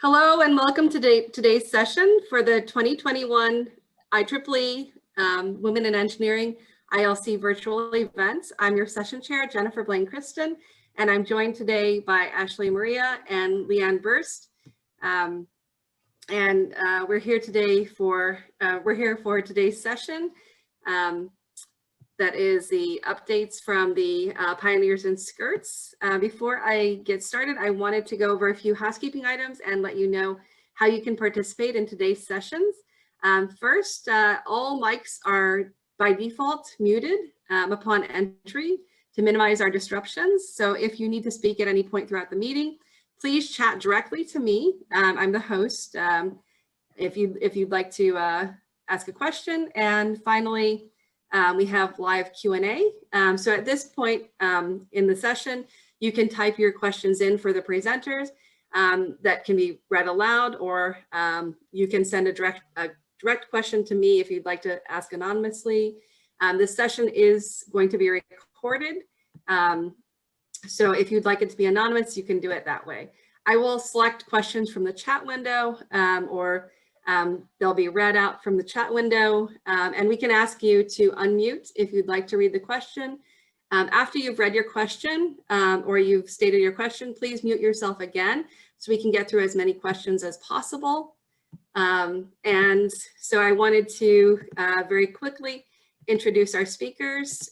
Hello and welcome to today's session for the 2021 IEEE Women in Engineering ILC virtual events. I'm your session chair, Jennifer Blaine Kristen, and I'm joined today by Ashley Maria and Leanne Burst. We're here today for today's session. That is the updates from the Pioneers in Skirts. Before I get started, I wanted to go over a few housekeeping items and let you know how you can participate in today's sessions. First, all mics are by default muted upon entry to minimize our disruptions. So if you need to speak at any point throughout the meeting, please chat directly to me. I'm the host. If you'd like to ask a question. And finally, we have live Q&A. So at this point in the session, you can type your questions in for the presenters that can be read aloud, or you can send a direct question to me if you'd like to ask anonymously. This session is going to be recorded. So if you'd like it to be anonymous, you can do it that way. I will select questions from the chat window or they'll be read out from the chat window, and we can ask you to unmute if you'd like to read the question. After you've read your question or you've stated your question, please mute yourself again so we can get through as many questions as possible. And so I wanted to very quickly introduce our speakers.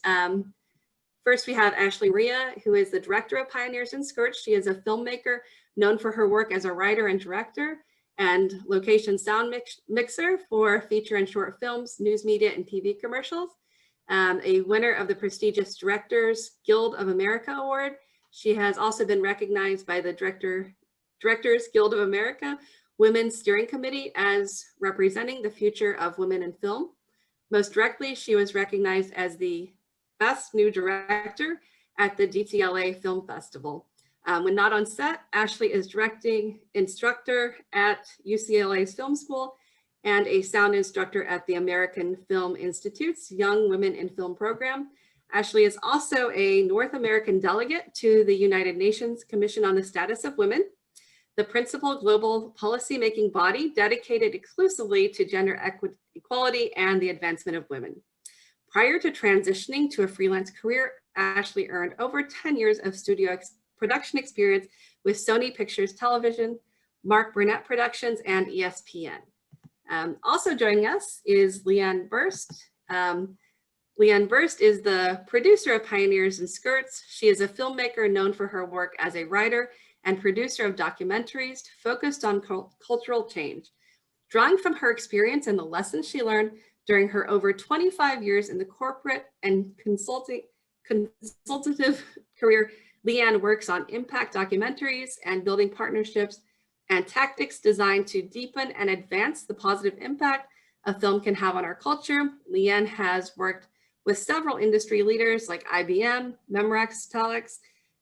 First, we have Ashley Maria, who is the director of Pioneers in Skirts. She is a filmmaker known for her work as a writer and director and location sound mixer for feature and short films, news media, and TV commercials. A winner of the prestigious Directors Guild of America Award. She has also been recognized by the Directors Guild of America Women's Steering Committee as representing the future of women in film. Most directly, she was recognized as the Best New Director at the DTLA Film Festival. When not on set, Ashley is directing instructor at UCLA's Film School and a sound instructor at the American Film Institute's Young Women in Film program. Ashley is also a North American delegate to the United Nations Commission on the Status of Women, the principal global policymaking body dedicated exclusively to gender equality and the advancement of women. Prior to transitioning to a freelance career, Ashley earned over 10 years of studio production experience with Sony Pictures Television, Mark Burnett Productions, and ESPN. Also joining us is Leanne Burst. Leanne Burst is the producer of Pioneers in Skirts. She is a filmmaker known for her work as a writer and producer of documentaries focused on cultural change. Drawing from her experience and the lessons she learned during her over 25 years in the corporate and consultative career, Leanne works on impact documentaries and building partnerships and tactics designed to deepen and advance the positive impact a film can have on our culture. Leanne has worked with several industry leaders like IBM, Memorex, Telex,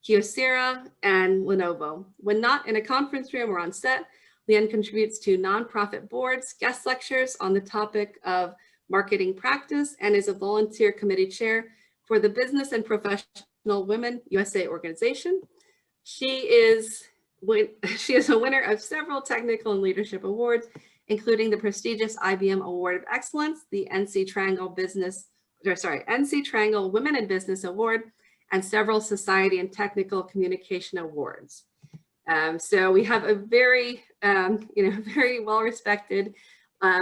Kyocera, and Lenovo. When not in a conference room or on set, Leanne contributes to nonprofit boards, guest lectures on the topic of marketing practice, and is a volunteer committee chair for the Business and Professional Women USA organization. She is a winner of several technical and leadership awards, including the prestigious IBM Award of Excellence, the NC Triangle Women in Business Award, and several Society and Technical Communication Awards. So we have a very, very well-respected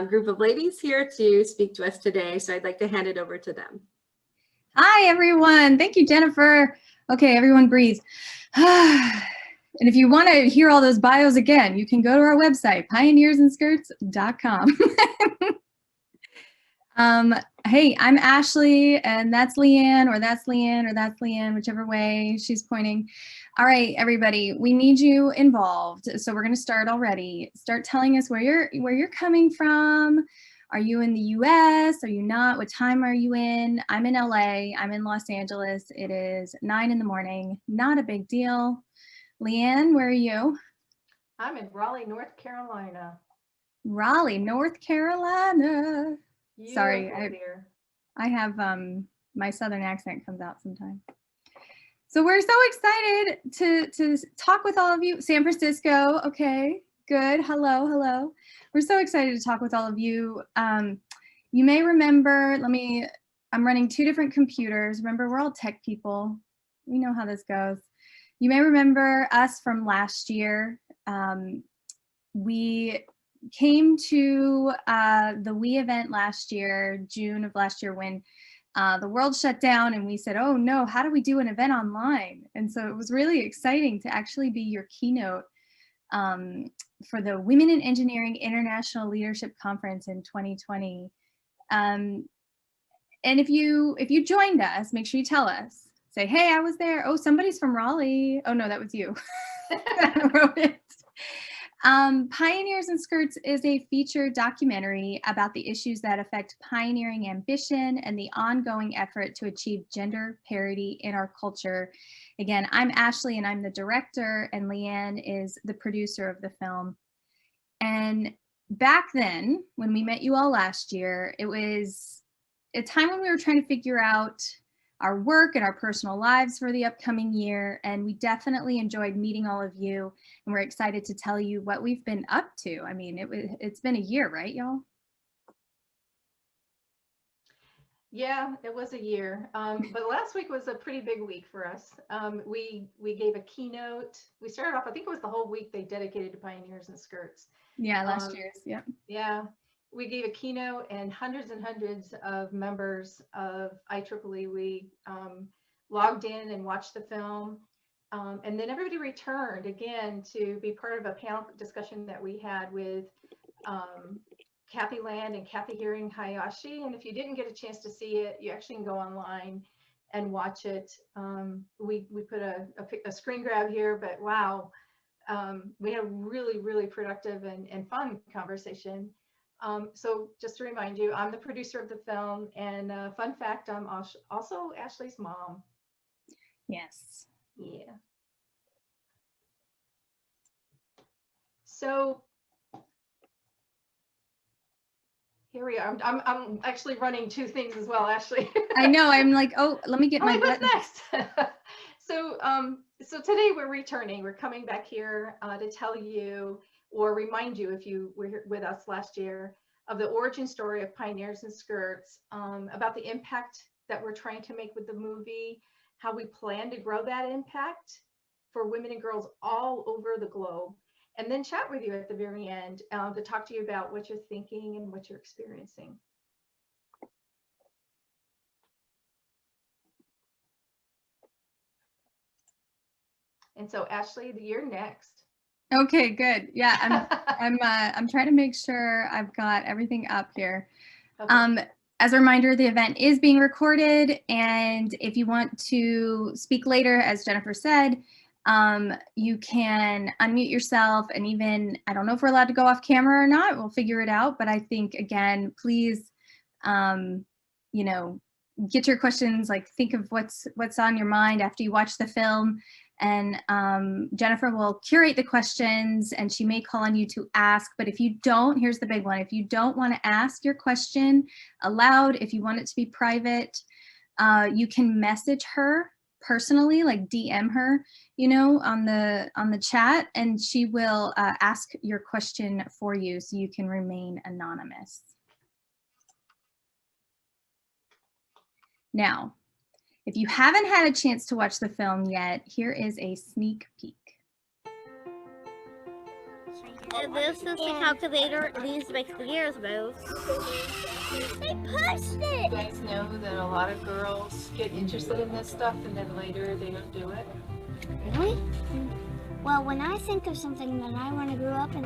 group of ladies here to speak to us today. So I'd like to hand it over to them. Hi, everyone. Thank you, Jennifer. Okay, everyone breathe. And if you want to hear all those bios again, you can go to our website, pioneersandskirts.com. Hey, I'm Ashley, and that's Leanne, or that's Leanne, or that's Leanne, whichever way she's pointing. All right, everybody, we need you involved. So we're going to start already. Start telling us where you're coming from. Are you in the US? Are you not? What time are you in? I'm in LA. I'm in Los Angeles. It is 9 in the morning. Not a big deal. Leanne, where are you? I'm in Raleigh, North Carolina. Raleigh, North Carolina. Sorry, I have my Southern accent comes out sometimes. So we're so excited to talk with all of you. San Francisco, okay. Good. Hello, hello. We're so excited to talk with all of you. You may remember, I'm running two different computers. Remember, we're all tech people. We know how this goes. You may remember us from last year. We came to the WE event last year, June of last year, when the world shut down, and we said, oh no, how do we do an event online? And so it was really exciting to actually be your keynote for the Women in Engineering International Leadership Conference in 2020. And if you joined us, make sure you tell us. Say, hey, I was there. Oh, somebody's from Raleigh. Oh no, that was you. I wrote it. Pioneers in Skirts is a featured documentary about the issues that affect pioneering ambition and the ongoing effort to achieve gender parity in our culture. Again, I'm Ashley and I'm the director, and Leanne is the producer of the film. And back then, when we met you all last year, it was a time when we were trying to figure out our work and our personal lives for the upcoming year. And we definitely enjoyed meeting all of you. And we're excited to tell you what we've been up to. I mean, it's been a year, right, y'all? Yeah, it was a year. But last week was a pretty big week for us. We gave a keynote. We started off, I think it was the whole week they dedicated to Pioneers in Skirts. Yeah, last year's, yeah. Yeah, we gave a keynote, and hundreds of members of IEEE, we logged in and watched the film. And then everybody returned again to be part of a panel discussion that we had with Kathy Land and Kathy Hearing Hayashi. And if you didn't get a chance to see it, you actually can go online and watch it. We put a screen grab here, but wow, we had a really, really productive and fun conversation. So just to remind you, I'm the producer of the film, and fun fact, I'm also Ashley's mom. Yes. Yeah. So here we are. I'm actually running two things as well, Ashley. I know. I'm like, oh, let me get my what's button. next? So today we're returning. We're coming back here to tell you or remind you, if you were here with us last year, of the origin story of Pioneers in Skirts, about the impact that we're trying to make with the movie, how we plan to grow that impact for women and girls all over the globe, and then chat with you at the very end to talk to you about what you're thinking and what you're experiencing. And so, Ashley, you're next. Okay, good. Yeah, I'm trying to make sure I've got everything up here. Okay. As a reminder, the event is being recorded, and if you want to speak later, as Jennifer said, you can unmute yourself, and even, I don't know if we're allowed to go off camera or not, we'll figure it out, but I think, again, please, you know, get your questions, like think of what's on your mind after you watch the film, and Jennifer will curate the questions, and she may call on you to ask. But if you don't, here's the big one, if you don't want to ask your question aloud, if you want it to be private, you can message her personally, like DM her, you know, on the chat, and she will ask your question for you, so you can remain anonymous. Now, if you haven't had a chance to watch the film yet, here is a sneak peek. This is the calculator. These make the gears move. They pushed it! You guys know that a lot of girls get interested in this stuff and then later they don't do it? Really? Well, when I think of something that I want to grow up in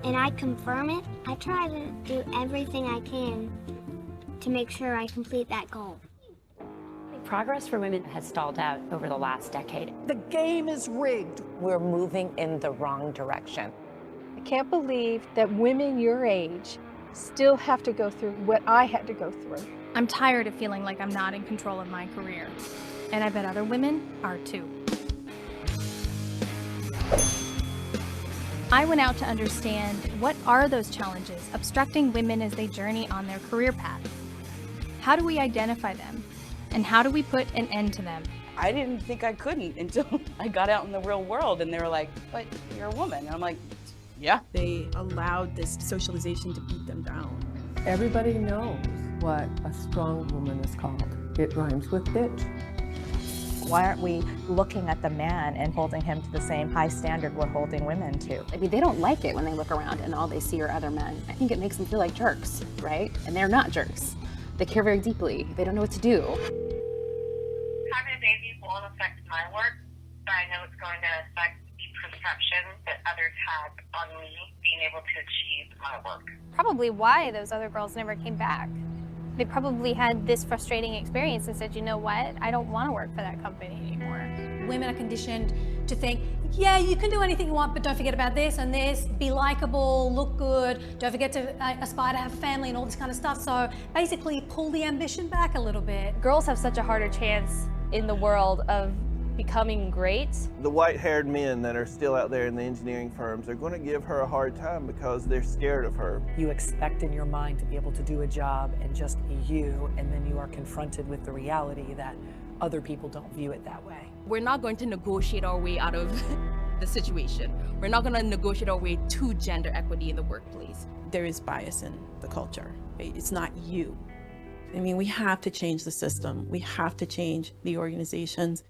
and I confirm it, I try to do everything I can to make sure I complete that goal. Progress for women has stalled out over the last decade. The game is rigged. We're moving in the wrong direction. I can't believe that women your age still have to go through what I had to go through. I'm tired of feeling like I'm not in control of my career. And I bet other women are too. I went out to understand what are those challenges obstructing women as they journey on their career path. How do we identify them? And how do we put an end to them? I didn't think I couldn't until I got out in the real world, and they were like, but you're a woman. And I'm like, Yeah. They allowed this socialization to beat them down. Everybody knows what a strong woman is called. It rhymes with bitch. Why aren't we looking at the man and holding him to the same high standard we're holding women to? I mean, they don't like it when they look around and all they see are other men. I think it makes them feel like jerks, right? And they're not jerks. They care very deeply. They don't know what to do. Having a baby won't affect my work, but I know it's going to affect the perception that others have on me being able to achieve my work. Probably why those other girls never came back. They probably had this frustrating experience and said, you know what, I don't want to work for that company anymore. Women are conditioned to think, yeah, you can do anything you want, but don't forget about this and this, be likable, look good, don't forget to aspire to have a family and all this kind of stuff. So basically pull the ambition back a little bit. Girls have such a harder chance in the world of becoming great. The white-haired men that are still out there in the engineering firms are going to give her a hard time because they're scared of her. You expect in your mind to be able to do a job and just be you, and then you are confronted with the reality that other people don't view it that way. We're not going to negotiate our way out of the situation. We're not going to negotiate our way to gender equity in the workplace. There is bias in the culture. It's not you. I mean, we have to change the system. We have to change the organizations.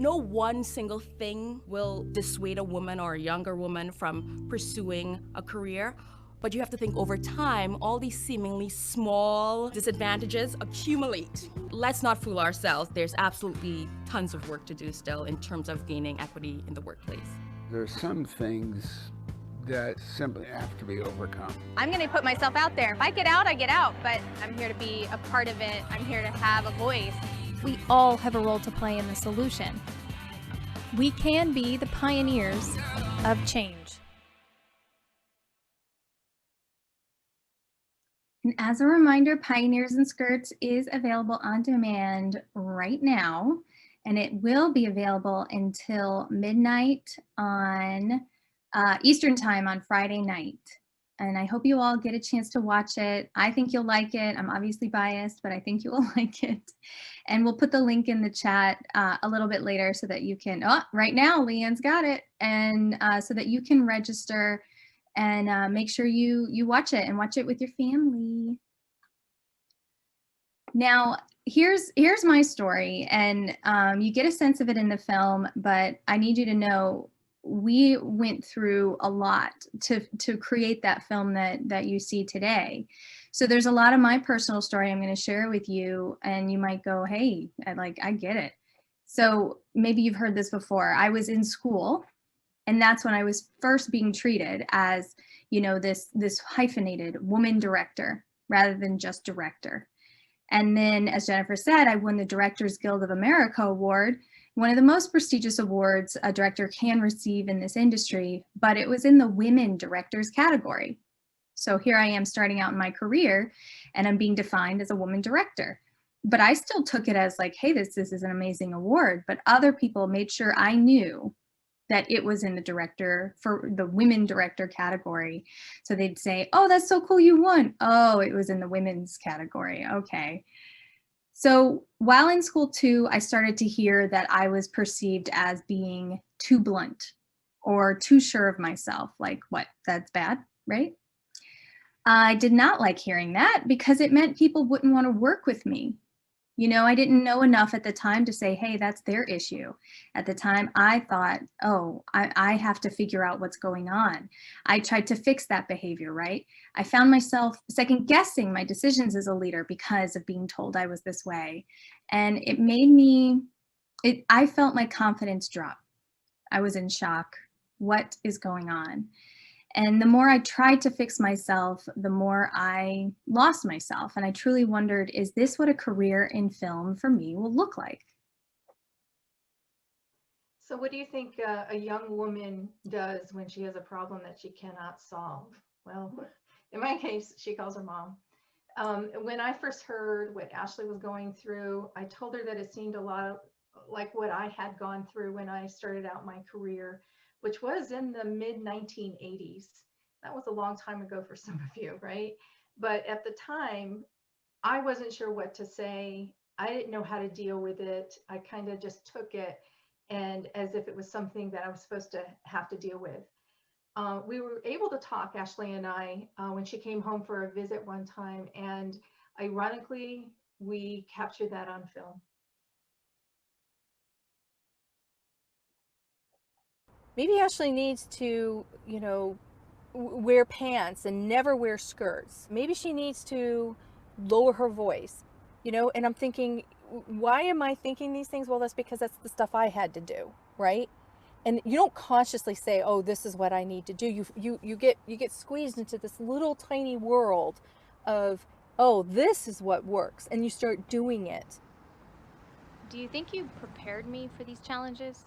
No one single thing will dissuade a woman or a younger woman from pursuing a career, but you have to think over time, all these seemingly small disadvantages accumulate. Let's not fool ourselves. There's absolutely tons of work to do still in terms of gaining equity in the workplace. There are some things that simply have to be overcome. I'm going to put myself out there. If I get out, I get out, but I'm here to be a part of it. I'm here to have a voice. We all have a role to play in the solution. We can be the pioneers of change. And as a reminder, Pioneers in Skirts is available on demand right now, and it will be available until midnight on Eastern time on Friday night. And I hope you all get a chance to watch it. I think you'll like it. I'm obviously biased, but I think you will like it. And we'll put the link in the chat a little bit later so that you can, oh, right now, Leanne's got it. And so that you can register and make sure you watch it and watch it with your family. Now, here's my story, and you get a sense of it in the film, but I need you to know we went through a lot to create that film that you see today. So there's a lot of my personal story I'm going to share with you, and you might go, hey, I get it. So maybe you've heard this before. I was in school, and that's when I was first being treated as, you know, this hyphenated woman director rather than just director. And then, as Jennifer said, I won the Directors Guild of America Award, one of the most prestigious awards a director can receive in this industry, but it was in the women directors category. So here I am starting out in my career, and I'm being defined as a woman director. But I still took it as like, hey, this is an amazing award. But other people made sure I knew that it was in the director for the women director category. So they'd say, oh, that's so cool, you won. Oh, it was in the women's category. Okay. So while in school too, I started to hear that I was perceived as being too blunt or too sure of myself. Like, what? That's bad, right? I did not like hearing that because it meant people wouldn't want to work with me. You know, I didn't know enough at the time to say, hey, that's their issue. At the time, I thought, oh, I have to figure out what's going on. I tried to fix that behavior, right? I found myself second guessing my decisions as a leader because of being told I was this way. And it made me, I felt my confidence drop. I was in shock. What is going on? And the more I tried to fix myself, the more I lost myself. And I truly wondered, is this what a career in film for me will look like? So what do you think a young woman does when she has a problem that she cannot solve? Well, in my case, she calls her mom. When I first heard what Ashley was going through, I told her that it seemed a lot like what I had gone through when I started out my career, which was in the mid-1980s. That was a long time ago for some of you, right? But at the time, I wasn't sure what to say. I didn't know how to deal with it. I kind of just took it and as if it was something that I was supposed to have to deal with. we were able to talk, Ashley and I, when she came home for a visit one time, and ironically, we captured that on film. Maybe Ashley needs to, you know, wear pants and never wear skirts. Maybe she needs to lower her voice, you know, and I'm thinking, why am I thinking these things? Well, that's because that's the stuff I had to do, right? And you don't consciously say, oh, this is what I need to do. You get squeezed into this little tiny world of, oh, this is what works, and you start doing it. Do you think you prepared me for these challenges?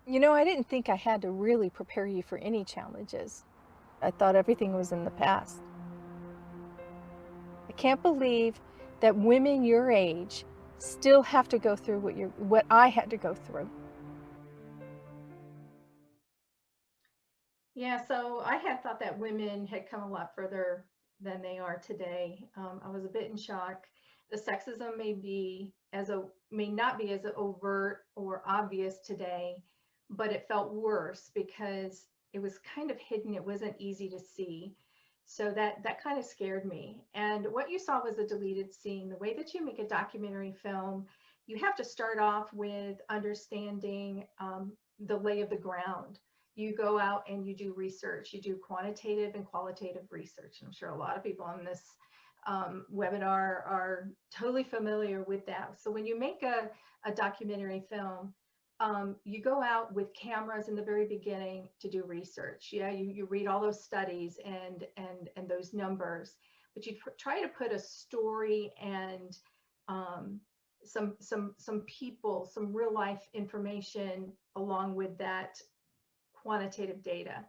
You know, I didn't think I had to really prepare you for any challenges. I thought everything was in the past. I can't believe that women your age still have to go through what I had to go through. Yeah, so I had thought that women had come a lot further than they are today. I was a bit in shock. The sexism may not be as overt or obvious today, but it felt worse because it was kind of hidden. It wasn't easy to see. So that kind of scared me. And what you saw was a deleted scene. The way that you make a documentary film, you have to start off with understanding the lay of the ground. You go out and you do research. You do quantitative and qualitative research. I'm sure a lot of people on this webinar are totally familiar with that. So when you make a documentary film, you go out with cameras in the very beginning to do research. Yeah, you read all those studies and those numbers, but you try to put a story and some people, some real life information along with that quantitative data.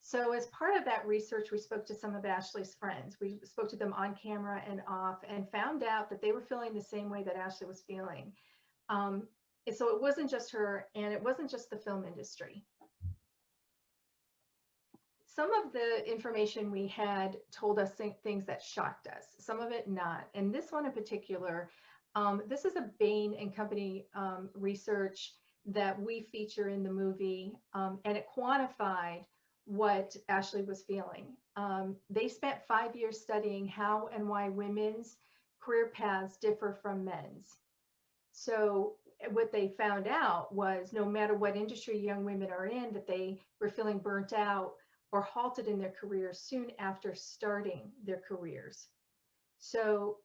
So as part of that research, we spoke to some of Ashley's friends. We spoke to them on camera and off, and found out that they were feeling the same way that Ashley was feeling. So it wasn't just her, and it wasn't just the film industry. Some of the information we had told us things that shocked us, some of it not. And this one in particular, this is a Bain and Company research that we feature in the movie, and it quantified what Ashley was feeling. They spent 5 years studying how and why women's career paths differ from men's. So what they found out was no matter what industry young women are in, that they were feeling burnt out or halted in their careers soon after starting their careers. So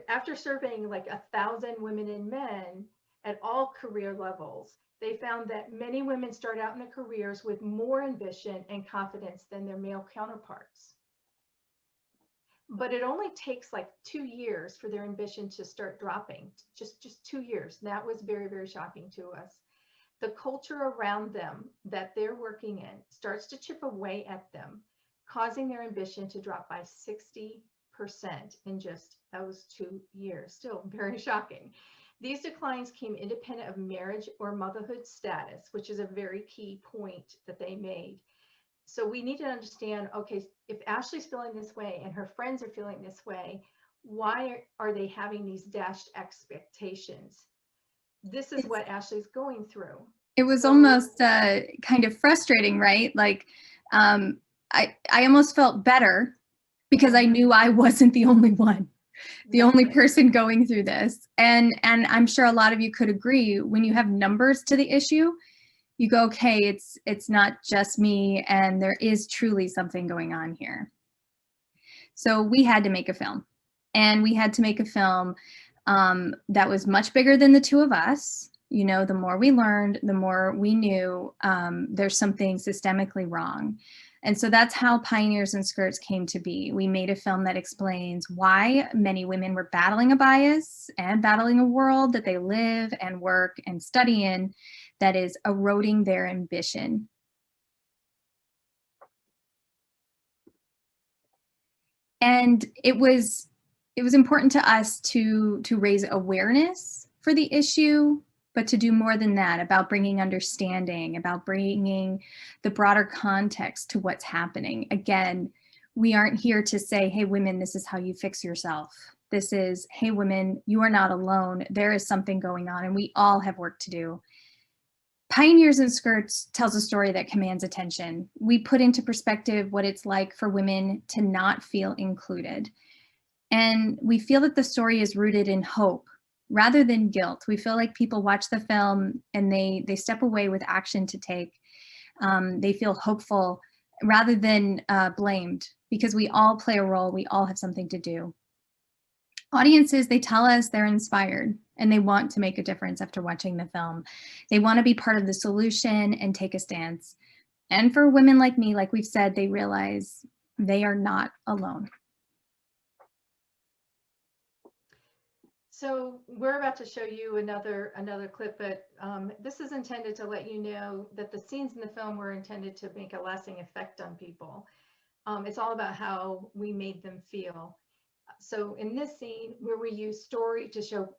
after surveying like 1,000 women and men at all career levels, they found that many women start out in their careers with more ambition and confidence than their male counterparts. But it only takes like 2 years for their ambition to start dropping, just 2 years. That was very, very shocking to us. The culture around them that they're working in starts to chip away at them, causing their ambition to drop by 60% in just those 2 years. Still very shocking. These declines came independent of marriage or motherhood status, which is a very key point that they made. So we need to understand, okay, if Ashley's feeling this way and her friends are feeling this way, why are they having these dashed expectations? This is what Ashley's going through. It was almost kind of frustrating, right? Like I almost felt better because I knew I wasn't the only one, the only person going through this. And I'm sure a lot of you could agree, when you have numbers to the issue, you go, okay, it's not just me, and there is truly something going on here. So we had to make a film, and we had to make a film that was much bigger than the two of us. You know, the more we learned, the more we knew there's something systemically wrong. And so that's how Pioneers in Skirts came to be. We made a film that explains why many women were battling a bias and battling a world that they live and work and study in that is eroding their ambition. And it was important to us to raise awareness for the issue, but to do more than that, about bringing understanding, about bringing the broader context to what's happening. Again, we aren't here to say, hey, women, this is how you fix yourself. This is, hey, women, you are not alone. There is something going on, and we all have work to do. Pioneers in Skirts tells a story that commands attention. We put into perspective what it's like for women to not feel included. And we feel that the story is rooted in hope rather than guilt. We feel like people watch the film and they step away with action to take. They feel hopeful rather than blamed, because we all play a role. We all have something to do. Audiences, they tell us they're inspired and they want to make a difference after watching the film. They want to be part of the solution and take a stance. And for women like me, like we've said, they realize they are not alone. So we're about to show you another clip, but this is intended to let you know that the scenes in the film were intended to make a lasting effect on people. It's all about how we made them feel. So in this scene where we use story to show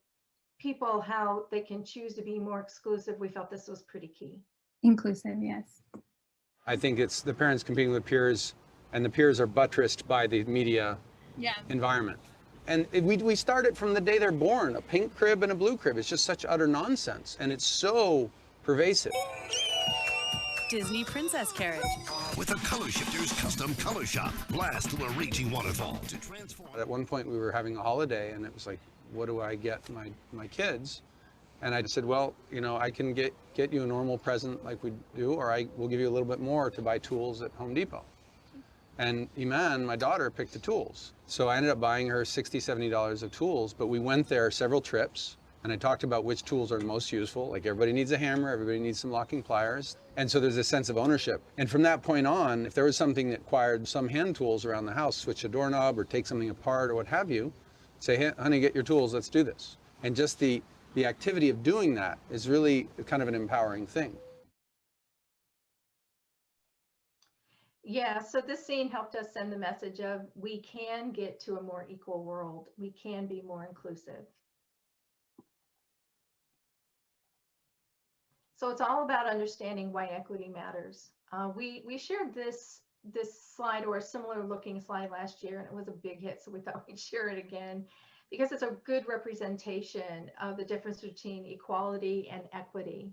people how they can choose to be more exclusive, we felt this was pretty key. Inclusive, yes. I think it's the parents competing with peers, and the peers are buttressed by the media environment. And we start it from the day they're born, a pink crib and a blue crib. It's just such utter nonsense, and it's so pervasive. Disney Princess Carriage. With a Color Shifters custom color shop. Blast to a raging waterfall to transform. At one point we were having a holiday and it was like, what do I get my kids? And I said, well, you know, I can get you a normal present like we do, or I will give you a little bit more to buy tools at Home Depot. And Iman, my daughter, picked the tools. So I ended up buying her $60, $70 of tools, but we went there several trips. And I talked about which tools are most useful. Like everybody needs a hammer, everybody needs some locking pliers. And so there's a sense of ownership. And from that point on, if there was something that required some hand tools around the house, switch a doorknob or take something apart or what have you, say, hey, honey, get your tools, let's do this. And just the activity of doing that is really kind of an empowering thing. Yeah, so this scene helped us send the message of we can get to a more equal world. We can be more inclusive. So it's all about understanding why equity matters. We shared this slide or a similar looking slide last year, and it was a big hit, so we thought we'd share it again because it's a good representation of the difference between equality and equity.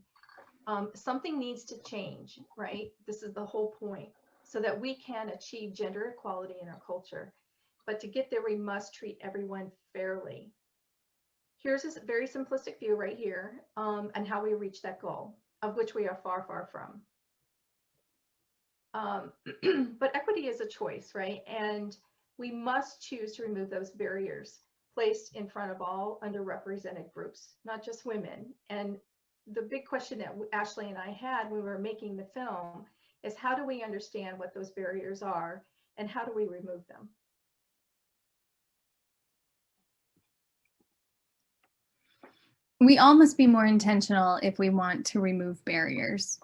Something needs to change, right? This is the whole point, so that we can achieve gender equality in our culture. But to get there, we must treat everyone fairly. Here's a very simplistic view right here and how we reach that goal, of which we are far, far from. But equity is a choice, right? And we must choose to remove those barriers placed in front of all underrepresented groups, not just women. And the big question that Ashley and I had when we were making the film is how do we understand what those barriers are and how do we remove them? We all must be more intentional if we want to remove barriers.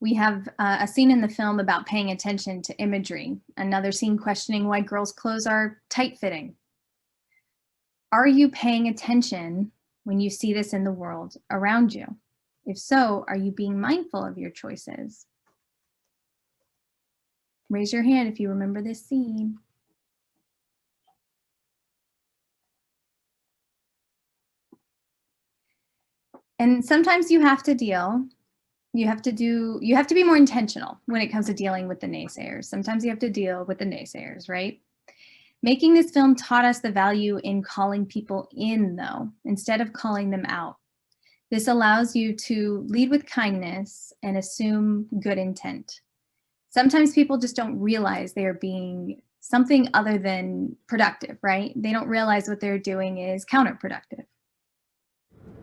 We have a scene in the film about paying attention to imagery, another scene questioning why girls' clothes are tight-fitting. Are you paying attention when you see this in the world around you? If so, are you being mindful of your choices? Raise your hand if you remember this scene. And sometimes you have to deal, you have to be more intentional when it comes to dealing with the naysayers. Sometimes you have to deal with the naysayers, right? Making this film taught us the value in calling people in, though, instead of calling them out. This allows you to lead with kindness and assume good intent. Sometimes people just don't realize they are being something other than productive, right? They don't realize what they're doing is counterproductive.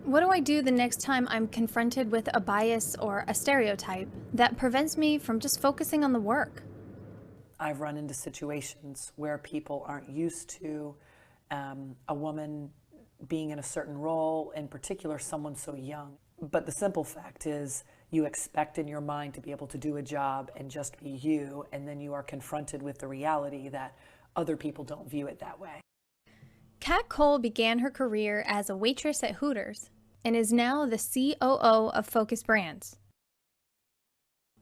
What do I do the next time I'm confronted with a bias or a stereotype that prevents me from just focusing on the work? I've run into situations where people aren't used to a woman being in a certain role, in particular someone so young. But the simple fact is you expect in your mind to be able to do a job and just be you, and then you are confronted with the reality that other people don't view it that way. Kat Cole began her career as a waitress at Hooters and is now the COO of Focus Brands.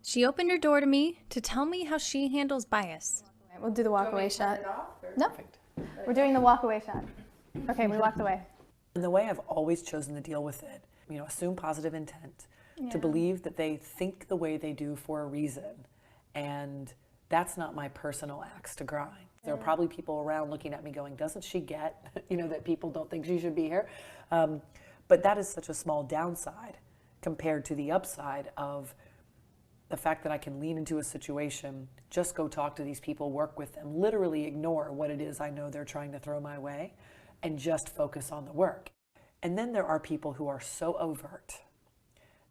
She opened her door to me to tell me how she handles bias. We'll do the walk-away shot. No, we're doing the walk-away shot. Okay, we walked away. And the way I've always chosen to deal with it, assume positive intent, to believe that they think the way they do for a reason. And that's not my personal axe to grind. There are probably people around looking at me going, doesn't she get, that people don't think she should be here? But that is such a small downside compared to the upside of the fact that I can lean into a situation, just go talk to these people, work with them, literally ignore what it is I know they're trying to throw my way, and just focus on the work. And then there are people who are so overt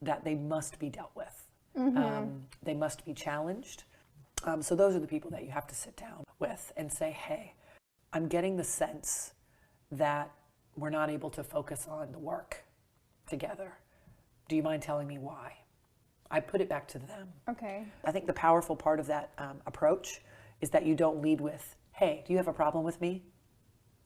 that they must be dealt with. They must be challenged. So those are the people that you have to sit down with and say, hey, I'm getting the sense that we're not able to focus on the work together. Do you mind telling me why? I put it back to them. Okay. I think the powerful part of that approach is that you don't lead with, hey, do you have a problem with me?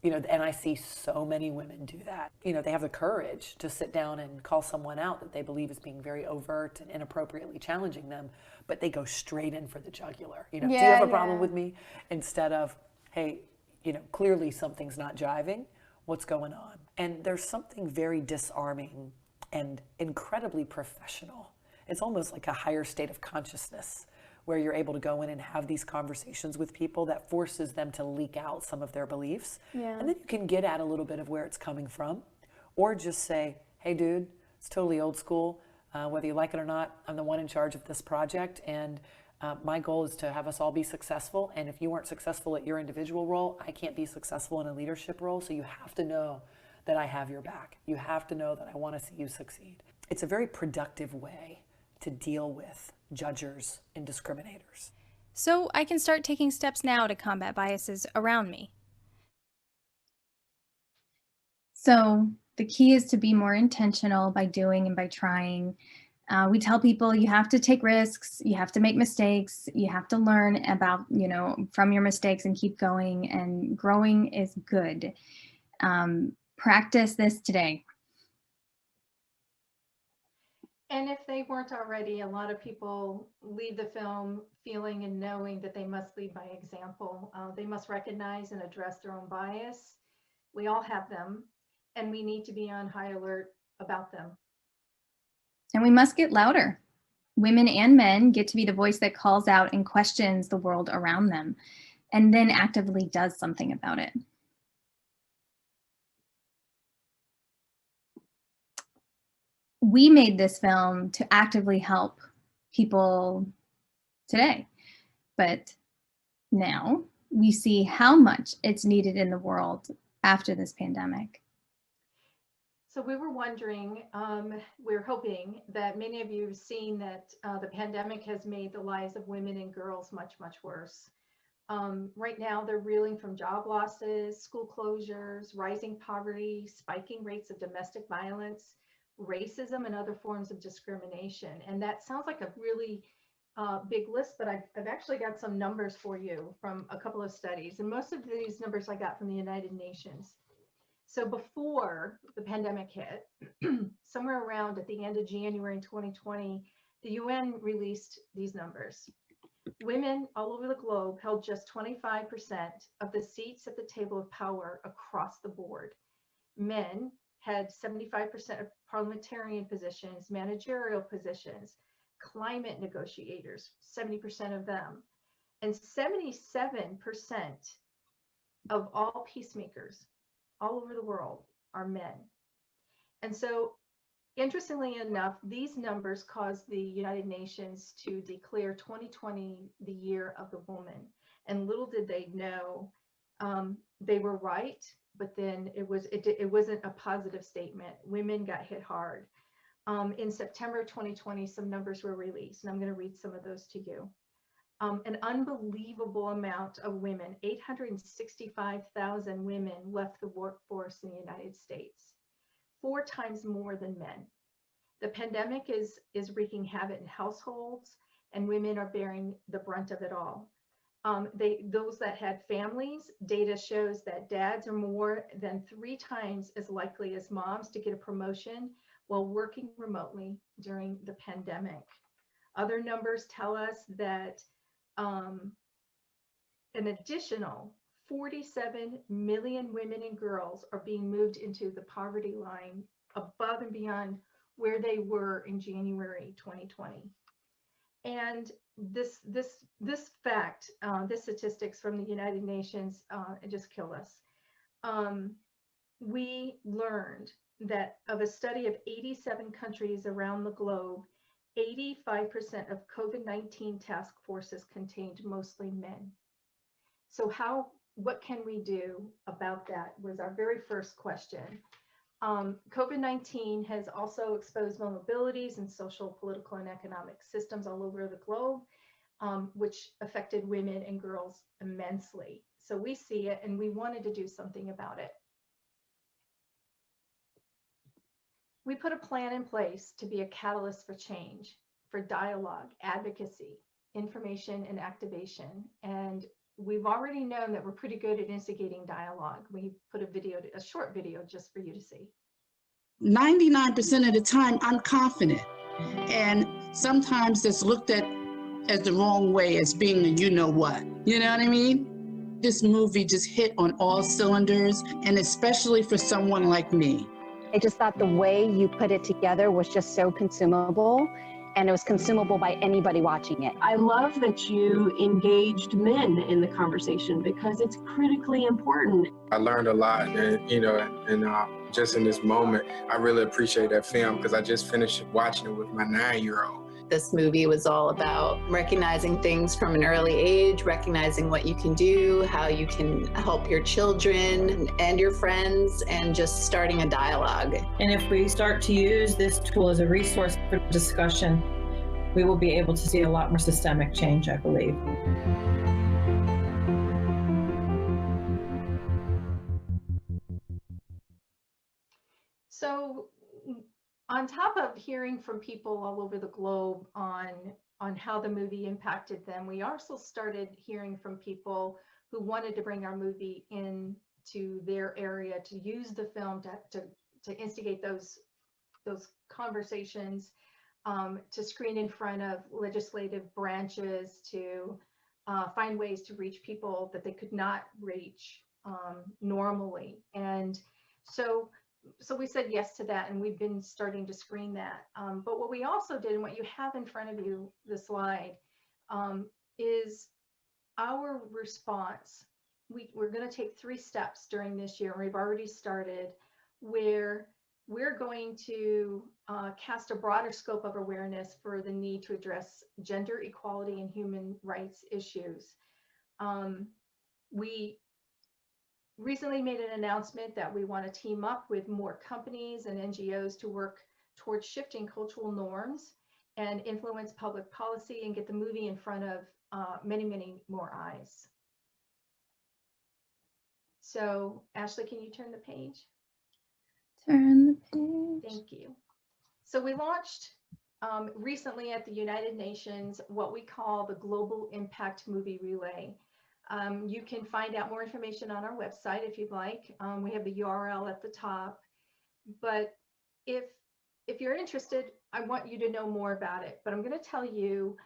And I see so many women do that. They have the courage to sit down and call someone out that they believe is being very overt and inappropriately challenging them, but they go straight in for the jugular. Do you have a problem with me? Instead of, hey, clearly something's not jiving. What's going on? And there's something very disarming and incredibly professional. It's almost like a higher state of consciousness where you're able to go in and have these conversations with people that forces them to leak out some of their beliefs. And then you can get at a little bit of where it's coming from, or just say, hey dude, it's totally old school. Whether you like it or not, I'm the one in charge of this project, and my goal is to have us all be successful. And if you weren't successful at your individual role, I can't be successful in a leadership role. So you have to know that I have your back. You have to know that I want to see you succeed. It's a very productive way to deal with judgers and discriminators. So I can start taking steps now to combat biases around me. So the key is to be more intentional by doing and by trying. We tell people you have to take risks, you have to make mistakes, you have to learn about, from your mistakes and keep going, and growing is good. Practice this today. And if they weren't already, a lot of people leave the film feeling and knowing that they must lead by example. They must recognize and address their own bias. We all have them, and we need to be on high alert about them. And we must get louder. Women and men get to be the voice that calls out and questions the world around them, and then actively does something about it. We made this film to actively help people today, but now we see how much it's needed in the world after this pandemic. So we were wondering, we're hoping that many of you have seen that the pandemic has made the lives of women and girls much, much worse. Right now, they're reeling from job losses, school closures, rising poverty, spiking rates of domestic violence, racism, and other forms of discrimination. And that sounds like a really big list, but I've actually got some numbers for you from a couple of studies. And most of these numbers I got from the United Nations. So before the pandemic hit, somewhere around at the end of January in 2020, the UN released these numbers. Women all over the globe held just 25% of the seats at the table of power across the board. Men had 75% of parliamentarian positions, managerial positions, climate negotiators, 70% of them, and 77% of all peacemakers all over the world are men. And so, interestingly enough, these numbers caused the United Nations to declare 2020 the year of the woman. And little did they know, they were right, but then it wasn't a positive statement. Women got hit hard. In September 2020, some numbers were released, and I'm going to read some of those to you. An unbelievable amount of women, 865,000 women left the workforce in the United States, 4 times more than men. The pandemic is wreaking havoc in households, and women are bearing the brunt of it all. Those that had families, data shows that dads are more than 3 times as likely as moms to get a promotion while working remotely during the pandemic. Other numbers tell us that an additional 47 million women and girls are being moved into the poverty line above and beyond where they were in January 2020. And this fact, this statistics from the United Nations, it just killed us. We learned that of a study of 87 countries around the globe, 85% of COVID-19 task forces contained mostly men. So what can we do about that was our very first question. COVID-19 has also exposed vulnerabilities in social, political, and economic systems all over the globe, which affected women and girls immensely. So we see it and we wanted to do something about it. We put a plan in place to be a catalyst for change, for dialogue, advocacy, information, and activation. And we've already known that we're pretty good at instigating dialogue. We put a short video just for you to see. 99% of the time, I'm confident. And sometimes it's looked at as the wrong way, as being a you know what. You know what I mean? This movie just hit on all cylinders, and especially for someone like me. I just thought the way you put it together was just so consumable, and it was consumable by anybody watching it. I love that you engaged men in the conversation because it's critically important. I learned a lot, and just in this moment, I really appreciate that film because I just finished watching it with my 9-year-old. This movie was all about recognizing things from an early age, recognizing what you can do, how you can help your children and your friends, and just starting a dialogue. And if we start to use this tool as a resource for discussion, we will be able to see a lot more systemic change, I believe. So on top of hearing from people all over the globe on how the movie impacted them, we also started hearing from people who wanted to bring our movie into their area, to use the film to instigate those conversations, to screen in front of legislative branches, to find ways to reach people that they could not reach normally. And so we said yes to that, and we've been starting to screen that. But what we also did, and what you have in front of you, the slide, is our response. We're going to take 3 steps during this year, and we've already started, where we're going to cast a broader scope of awareness for the need to address gender equality and human rights issues. We recently made an announcement that we want to team up with more companies and NGOs to work towards shifting cultural norms and influence public policy and get the movie in front of many, many more eyes. So Ashley, can you turn the page? Turn the page. Thank you. So we launched recently at the United Nations what we call the Global Impact Movie Relay. You can find out more information on our website if you'd like. We have the URL at the top. But if you're interested, I want you to know more about it. But I'm going to tell you,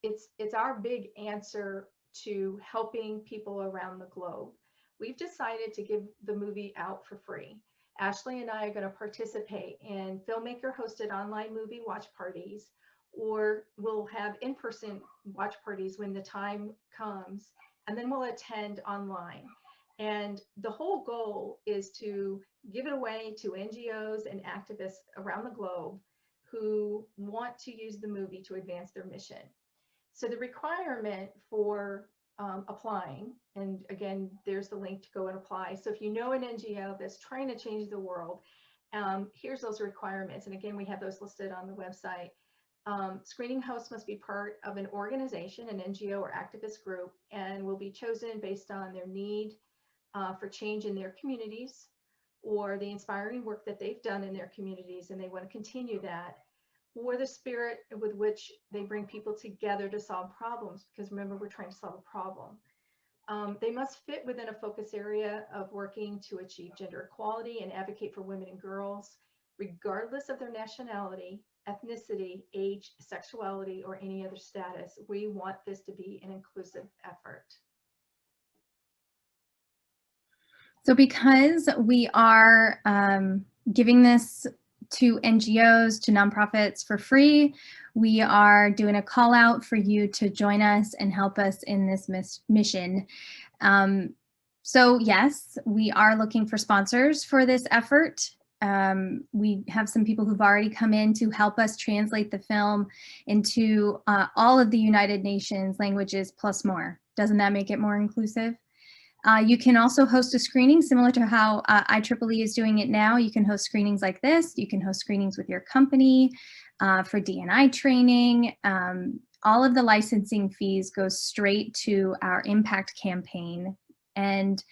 it's our big answer to helping people around the globe. We've decided to give the movie out for free. Ashley and I are going to participate in filmmaker-hosted online movie watch parties, or we'll have in-person watch parties when the time comes, and then we'll attend online. And the whole goal is to give it away to NGOs and activists around the globe who want to use the movie to advance their mission. So the requirement for applying, and again, there's the link to go and apply. So if you know an NGO that's trying to change the world, here's those requirements. And again, we have those listed on the website. Screening hosts must be part of an organization, an NGO or activist group, and will be chosen based on their need for change in their communities, or the inspiring work that they've done in their communities and they want to continue that, or the spirit with which they bring people together to solve problems, because remember, we're trying to solve a problem. They must fit within a focus area of working to achieve gender equality and advocate for women and girls, regardless of their nationality, ethnicity, age, sexuality, or any other status. We want this to be an inclusive effort. So because we are giving this to NGOs, to nonprofits for free. We are doing a call out for you to join us and help us in this mission. So yes, we are looking for sponsors for this effort. We have some people who've already come in to help us translate the film into all of the United Nations languages plus more. Doesn't that make it more inclusive? You can also host a screening similar to how IEEE is doing it now. You can host screenings like this. You can host screenings with your company for D&I training. All of the licensing fees go straight to our impact campaign. And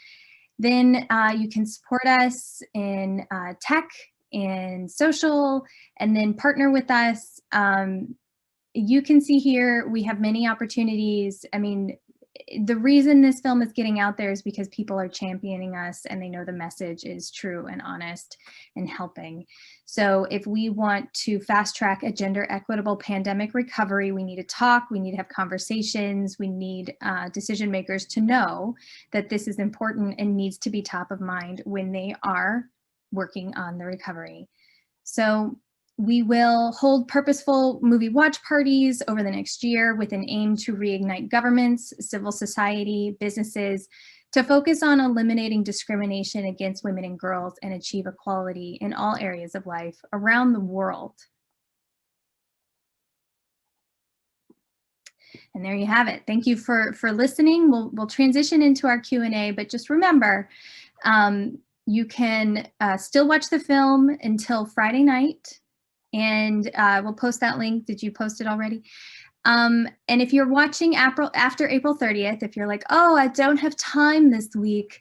then you can support us in tech and social, and then partner with us. You can see here, we have many opportunities. I mean, the reason this film is getting out there is because people are championing us and they know the message is true and honest and helping. So if we want to fast track a gender equitable pandemic recovery, we need to talk, we need to have conversations, we need decision makers to know that this is important and needs to be top of mind when they are working on the recovery. So we will hold purposeful movie watch parties over the next year with an aim to reignite governments, civil society, businesses, to focus on eliminating discrimination against women and girls and achieve equality in all areas of life around the world. And there you have it. Thank you for listening. We'll transition into our Q&A, but just remember, you can still watch the film until Friday night. And we'll post that link. Did you post it already? And if you're watching after April 30th, if you're like, oh, I don't have time this week,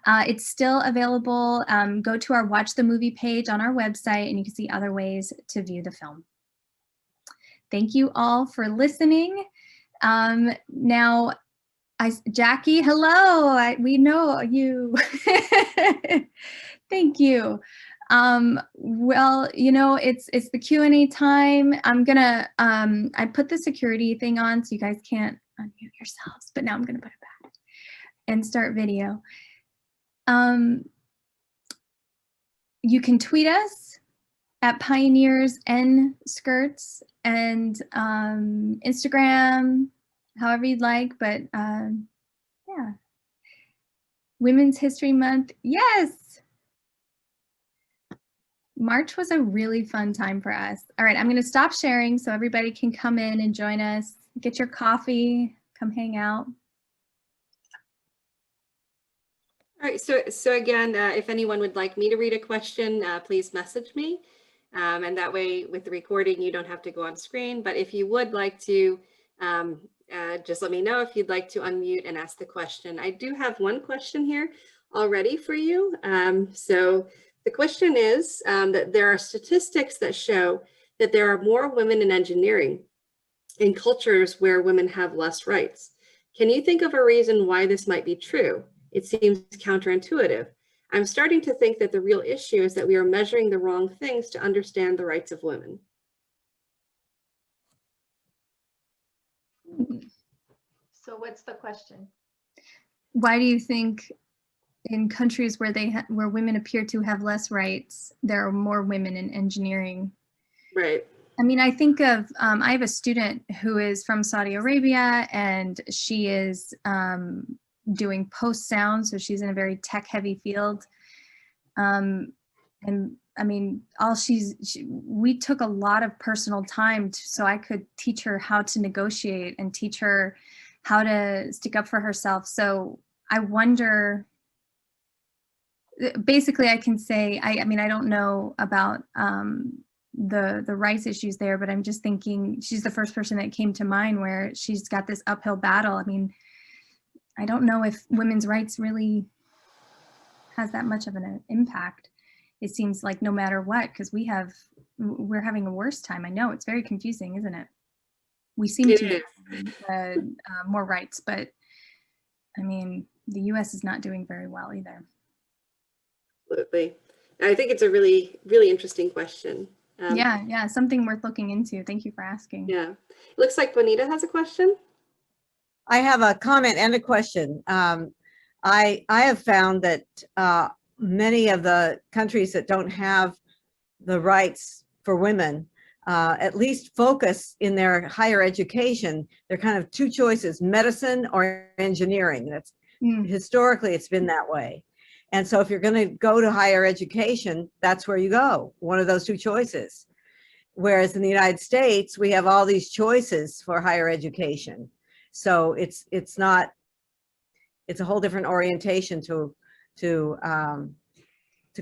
it's still available. Go to our Watch the Movie page on our website and you can see other ways to view the film. Thank you all for listening. Now, Jackie, hello, we know you. Thank you. Well, you know, it's the Q&A time. I'm gonna, I put the security thing on so you guys can't unmute yourselves, but now I'm gonna put it back and start video. You can tweet us at Pioneers N Skirts and Instagram, however you'd like, but yeah. Women's History Month, yes. March was a really fun time for us. All right, I'm going to stop sharing so everybody can come in and join us. Get your coffee, come hang out. All right, so again, if anyone would like me to read a question, please message me. And that way with the recording, you don't have to go on screen. But if you would like to, just let me know if you'd like to unmute and ask the question. I do have one question here already for you. So the question is that there are statistics that show that there are more women in engineering in cultures where women have less rights. Can you think of a reason why this might be true? It seems counterintuitive. I'm starting to think that the real issue is that we are measuring the wrong things to understand the rights of women. So what's the question? Why do you think in countries where where women appear to have less rights, there are more women in engineering? Right. I mean, I think of, I have a student who is from Saudi Arabia and she is doing post sound. So she's in a very tech heavy field. And I mean, we took a lot of personal time so I could teach her how to negotiate and teach her how to stick up for herself. So I wonder, basically I can say, I mean, I don't know about the rights issues there, but I'm just thinking she's the first person that came to mind where she's got this uphill battle. I mean, I don't know if women's rights really has that much of an impact. It seems like no matter what, because we're having a worse time. I know it's very confusing, isn't it? We seem to have more rights, but I mean, the US is not doing very well either. Absolutely. I think it's a really, really interesting question. Yeah, something worth looking into. Thank you for asking. Yeah. It looks like Bonita has a question. I have a comment and a question. I have found that many of the countries that don't have the rights for women, at least focus in their higher education. They're kind of two choices, medicine or engineering. That's historically it's been that way. And so if you're going to go to higher education, that's where you go, one of those two choices. Whereas in the United States, we have all these choices for higher education. So it's a whole different orientation to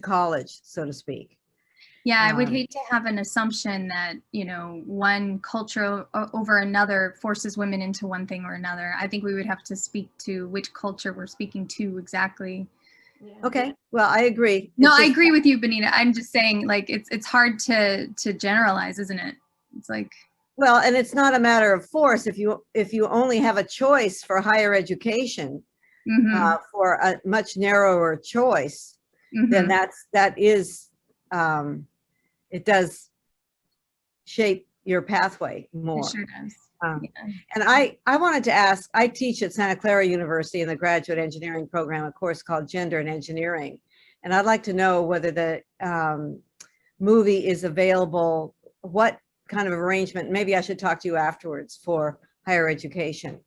college, so to speak. Yeah, I would hate to have an assumption that, one culture over another forces women into one thing or another. I think we would have to speak to which culture we're speaking to exactly. Okay, well, I agree. No, I agree with you, Benita. I'm just saying, like, it's hard to generalize, isn't it? It's like, well, and it's not a matter of force. If you only have a choice for higher education, for a much narrower choice, then that is it does shape your pathway more. It sure does. And I wanted to ask, I teach at Santa Clara University in the graduate engineering program, a course called Gender and Engineering. And I'd like to know whether the movie is available, what kind of arrangement, maybe I should talk to you afterwards, for higher education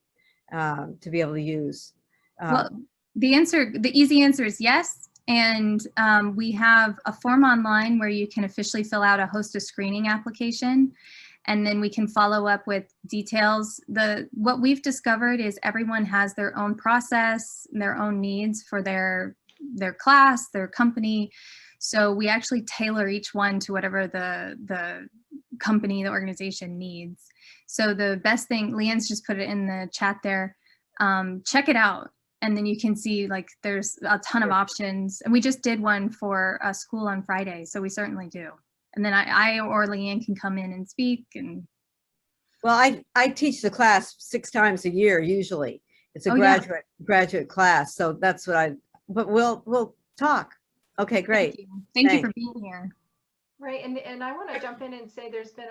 to be able to use. Well, the easy answer is yes. And we have a form online where you can officially fill out a host a screening application, and then we can follow up with details. What we've discovered is everyone has their own process, their own needs for their class, their company. So we actually tailor each one to whatever the company, the organization needs. So the best thing, Leanne's just put it in the chat there, check it out. And then you can see, like, there's a ton of options. And we just did one for a school on Friday, so we certainly do. And then I or Leanne can come in and speak. And well, I teach the class 6 times a year usually. It's a graduate class, so that's what but we'll talk. Okay, great. Thank you for being here. Right, and I want to jump in and say there's been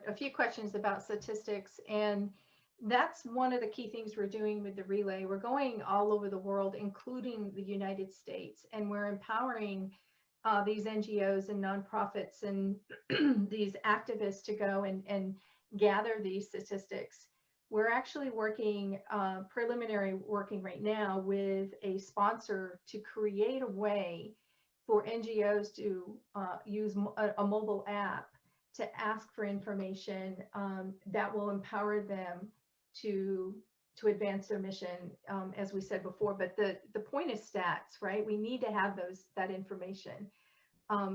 a few questions about statistics, and that's one of the key things we're doing with the relay. We're going all over the world, including the United States, and we're empowering these NGOs and nonprofits and these activists to go and gather these statistics. We're actually preliminary working right now with a sponsor to create a way for NGOs to use a mobile app to ask for information that will empower them to advance their mission, as we said before. But the point is stats, right? We need to have that information.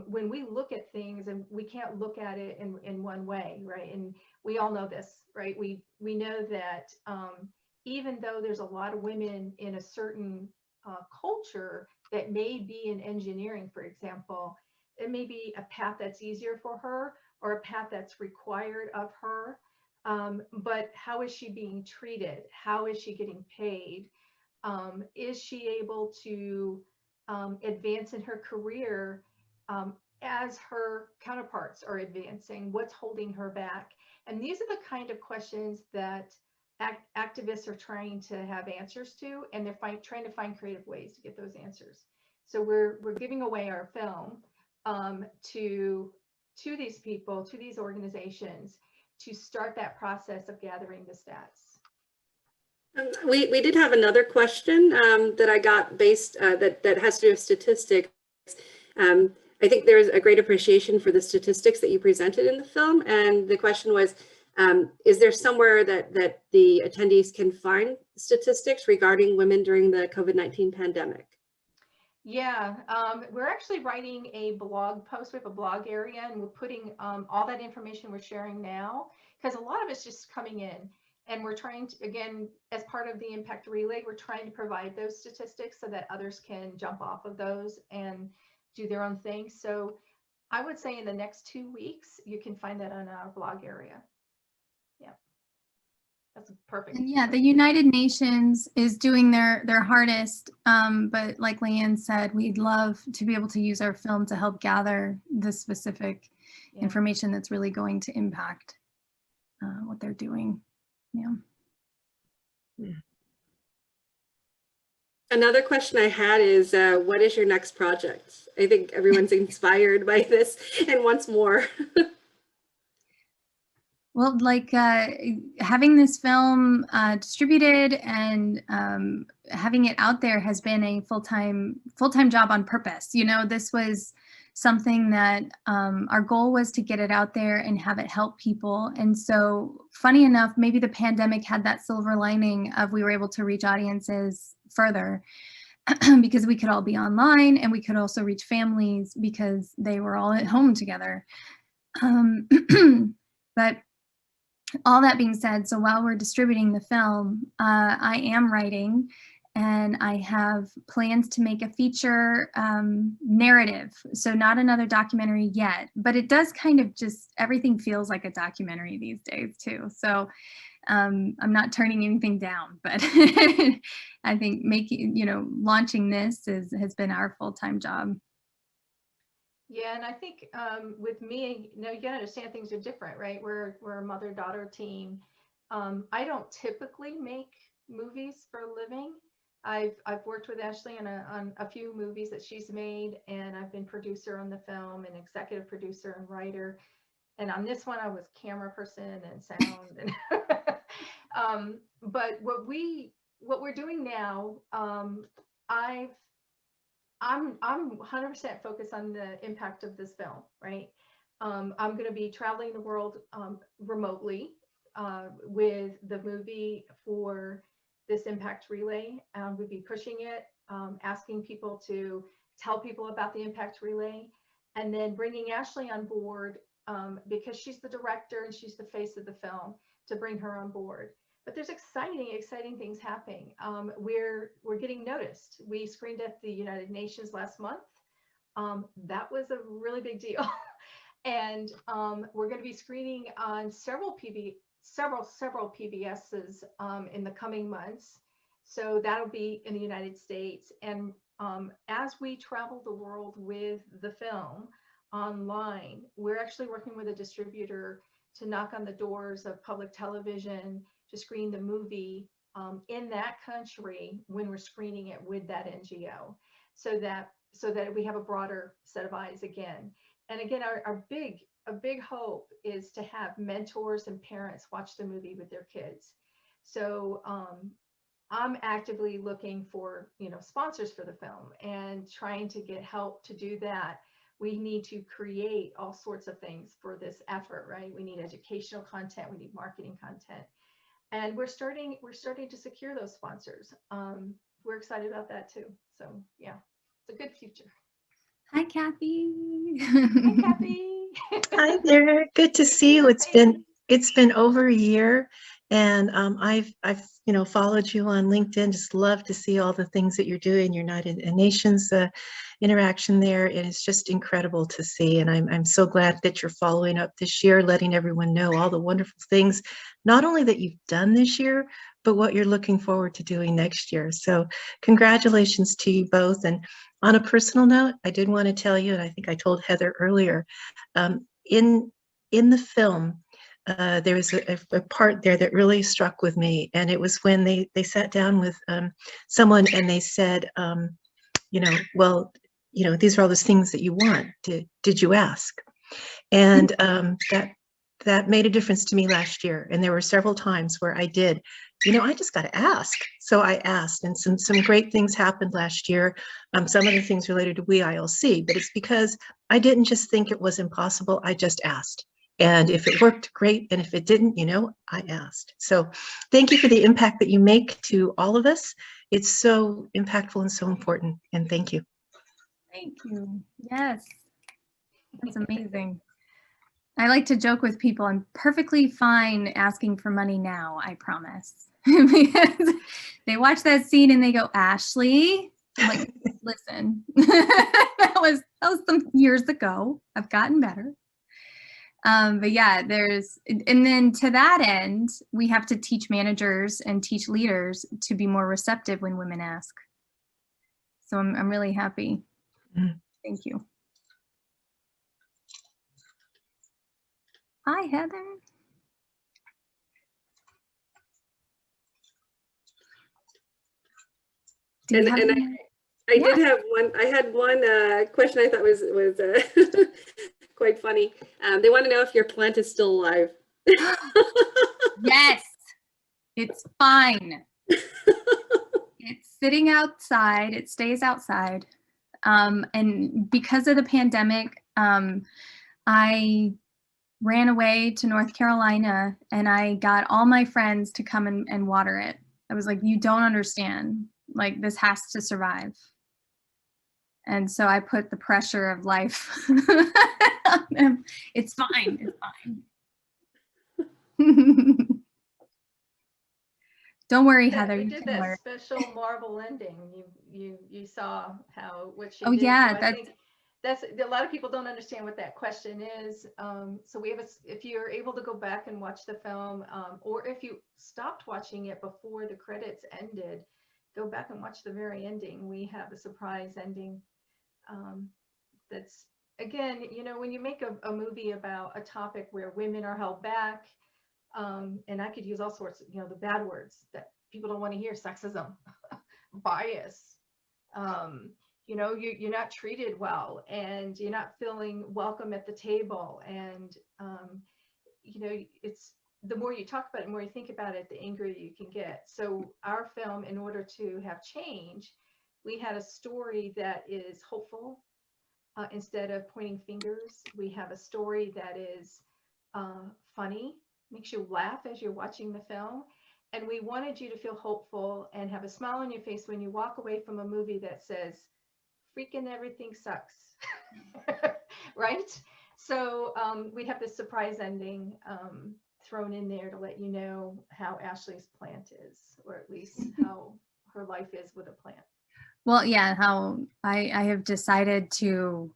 When we look at things, and we can't look at it in one way, right? And we all know this, right? We know that even though there's a lot of women in a certain culture that may be in engineering, for example, it may be a path that's easier for her or a path that's required of her. But how is she being treated? How is she getting paid? Is she able to advance in her career as her counterparts are advancing? What's holding her back? And these are the kind of questions that activists are trying to have answers to, and they're trying to find creative ways to get those answers. So we're giving away our film to these people, to these organizations, to start that process of gathering the stats. We did have another question that I got based that has to do with statistics. I think there's a great appreciation for the statistics that you presented in the film, and the question was, is there somewhere that the attendees can find statistics regarding women during the COVID-19 pandemic? Yeah, we're actually writing a blog post. We have a blog area, and we're putting all that information we're sharing now, because a lot of it's just coming in, and we're trying to, again, as part of the Impact Relay, we're trying to provide those statistics so that others can jump off of those and do their own thing. So I would say in the next 2 weeks, you can find that on our blog area. Yeah, that's perfect. And yeah, the United Nations is doing their hardest, but like Leanne said, we'd love to be able to use our film to help gather the specific information that's really going to impact what they're doing. Yeah. Another question I had is, what is your next project? I think everyone's inspired by this and wants more. Well, like having this film distributed and having it out there has been a full-time job on purpose. You know, this was something that our goal was to get it out there and have it help people. And so, funny enough, maybe the pandemic had that silver lining of we were able to reach audiences further because we could all be online, and we could also reach families because they were all at home together. But all that being said, so while we're distributing the film, I am writing, and I have plans to make a feature narrative. So not another documentary yet, but it does kind of just, everything feels like a documentary these days too. So I'm not turning anything down, but I think launching this has been our full-time job. Yeah, and I think with me, you gotta understand things are different, right? We're a mother-daughter team. I don't typically make movies for a living. I've worked with Ashley on a few movies that she's made, and I've been producer on the film and executive producer and writer. And on this one, I was camera person and sound. And but what we're doing now, I'm 100% focused on the impact of this film, right? I'm going to be traveling the world remotely with the movie for this impact relay. We'll be pushing it, asking people to tell people about the impact relay, and then bringing Ashley on board because she's the director and she's the face of the film, to bring her on board. But there's exciting things happening. We're getting noticed. We screened at the United Nations last month. That was a really big deal. And we're going to be screening on several PBSs in the coming months. So that'll be in the United States. And as we travel the world with the film online, we're actually working with a distributor to knock on the doors of public television to screen the movie in that country when we're screening it with that NGO, so that we have a broader set of eyes again. And again, a big hope is to have mentors and parents watch the movie with their kids. So I'm actively looking for sponsors for the film and trying to get help to do that. We need to create all sorts of things for this effort, right? We need educational content, we need marketing content. And we're starting to secure those sponsors. We're excited about that too. So yeah, it's a good future. Hi, Kathy. Hi, Kathy. Hi there. Good to see you. It's been over a year, and I've followed you on LinkedIn. Just love to see all the things that you're doing. United Nations interaction there, and it's just incredible to see. And I'm so glad that you're following up this year, letting everyone know all the wonderful things, not only that you've done this year, but what you're looking forward to doing next year. So congratulations to you both. And on a personal note, I did want to tell you, and I think I told Heather earlier, in the film, there was a part there that really struck with me, and it was when they sat down with someone and they said, well, these are all those things that you want. Did you ask? And that made a difference to me last year. And there were several times where I did, I just got to ask. So I asked, and some great things happened last year. Some of the things related to WeILC, but it's because I didn't just think it was impossible. I just asked. And if it worked, great. And if it didn't, I asked. So thank you for the impact that you make to all of us. It's so impactful and so important. And thank you. Thank you. Yes, that's amazing. I like to joke with people, I'm perfectly fine asking for money now, I promise. Because they watch that scene and they go, Ashley, I'm like, listen, that was some years ago. I've gotten better. But yeah, and then to that end, we have to teach managers and teach leaders to be more receptive when women ask. So I'm really happy. Thank you. Hi, Heather. I did have one. I had one question I thought was quite funny. They want to know if your plant is still alive. Yes, it's fine. It's sitting outside. It stays outside. And because of the pandemic, I ran away to North Carolina and I got all my friends to come and water it. I was like, you don't understand. Like, this has to survive. And so I put the pressure of life on them. It's fine. It's fine. Don't worry, Heather. We You did can that learn. special Marvel ending. You saw what she Oh, did. yeah, So I think that's a lot of people don't understand what that question is. So we have if you're able to go back and watch the film, or if you stopped watching it before the credits ended, go back and watch the very ending. We have a surprise ending. That's, again, when you make a movie about a topic where women are held back, and I could use all sorts of, the bad words that people don't want to hear: sexism, bias, you're not treated well, and you're not feeling welcome at the table. And, it's the more you talk about it, the more you think about it, the angrier you can get. So our film, in order to have change, we had a story that is hopeful instead of pointing fingers. We have a story that is funny, makes you laugh as you're watching the film. And we wanted you to feel hopeful and have a smile on your face when you walk away from a movie that says, freaking everything sucks, right? So we have this surprise ending thrown in there to let you know how Ashley's plant is, or at least how her life is with a plant. Well, yeah, how I have decided to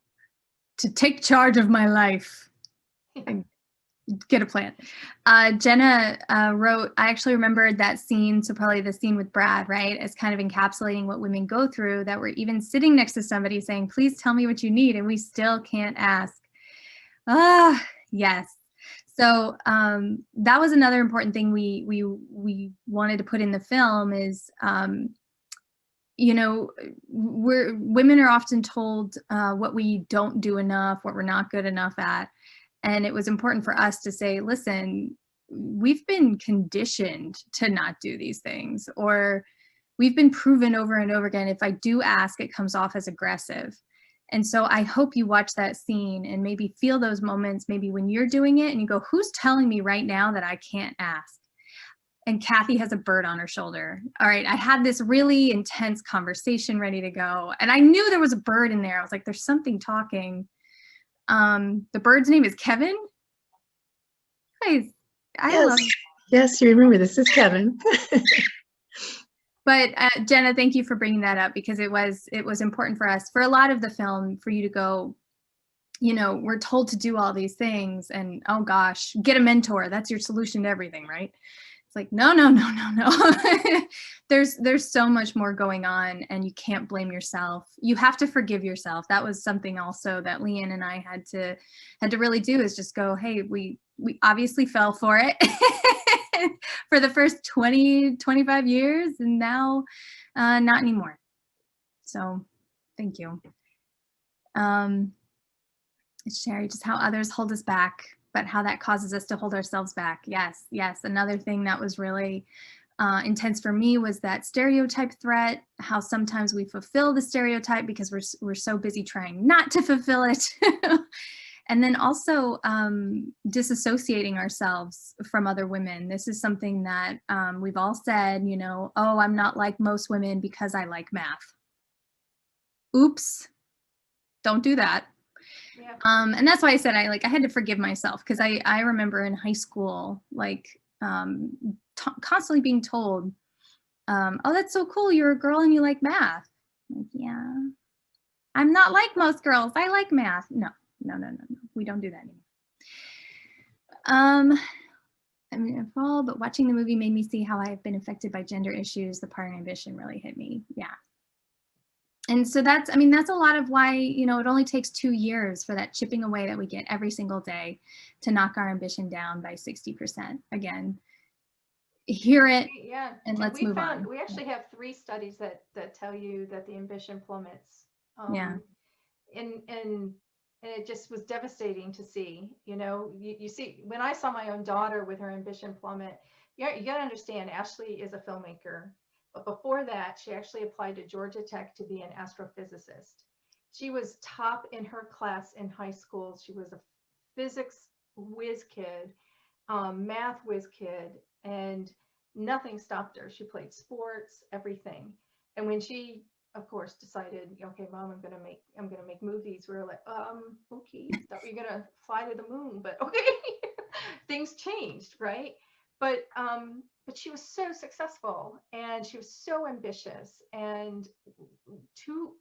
take charge of my life and get a plant. Jenna wrote, I actually remembered that scene, so probably the scene with Brad, right, as kind of encapsulating what women go through, that we're even sitting next to somebody saying, please tell me what you need, and we still can't ask. Yes. So that was another important thing we wanted to put in the film is, women are often told what we don't do enough, what we're not good enough at. And it was important for us to say, listen, we've been conditioned to not do these things, or we've been proven over and over again, if I do ask, it comes off as aggressive. And so I hope you watch that scene and maybe feel those moments, maybe when you're doing it and you go, who's telling me right now that I can't ask? And Kathy has a bird on her shoulder. All right, I had this really intense conversation ready to go, and I knew there was a bird in there. I was like, there's something talking. The bird's name is Kevin. Guys, I love you. Yes, you remember this is Kevin. But Jenna, thank you for bringing that up, because it was important for us, for a lot of the film, for you to go, we're told to do all these things, and oh gosh, get a mentor. That's your solution to everything, right? It's like, no. There's so much more going on, and you can't blame yourself. You have to forgive yourself. That was something also that Leanne and I had to really do, is just go, hey, we obviously fell for it for the first 25 years, and now not anymore. So thank you. Sherry, just how others hold us back, but how that causes us to hold ourselves back. Yes. Another thing that was really intense for me was that stereotype threat, how sometimes we fulfill the stereotype because we're so busy trying not to fulfill it. And then also disassociating ourselves from other women. This is something that we've all said, oh, I'm not like most women because I like math. Oops, don't do that. Yeah. And that's why I said I had to forgive myself, because I remember in high school, constantly being told, oh, that's so cool, you're a girl and you like math. Like, yeah, I'm not like most girls, I like math. No, we don't do that anymore. But watching the movie made me see how I have been affected by gender issues. The part of ambition really hit me. Yeah. And so that's a lot of why, it only takes 2 years for that chipping away that we get every single day to knock our ambition down by 60%. Again, hear it Yeah, and let's move on. We actually have 3 studies that tell you that the ambition plummets. Yeah. And it just was devastating to see. You know, you see, when I saw my own daughter with her ambition plummet, you got to understand, Ashley is a filmmaker, but before that, she actually applied to Georgia Tech to be an astrophysicist. She was top in her class in high school. She was a physics whiz kid, math whiz kid, and nothing stopped her. She played sports, everything. And when she, of course, decided, okay, Mom, I'm gonna make movies, we were like, okay, thought we were gonna fly to the moon, but okay. Things changed, right? But she was so successful, and she was so ambitious, and